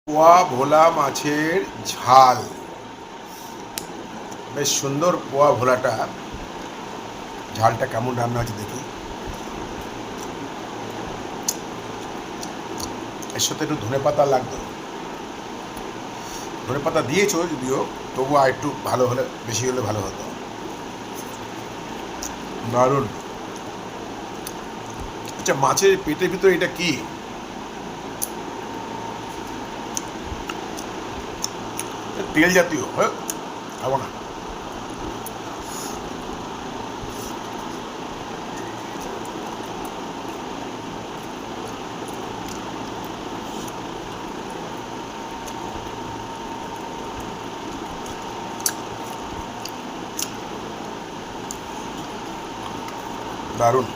পোয়া ভোলা মাছের ঝাল, বেশ সুন্দর পোয়া ভোলাটা। ঝালটা কেমন রান্না হচ্ছে দেখি। এর সাথে একটু ধনেপাতা লাগতো, ধনেপাতা দিয়েছো যদিও, তবু আর একটু ভালো হলে, বেশি হলে ভালো হতো। দারুণ। আচ্ছা, মাছের পেটের ভিতরে এটা কি? তেল জাতীয়, হ্যাঁ, খাবো না। দারুণ।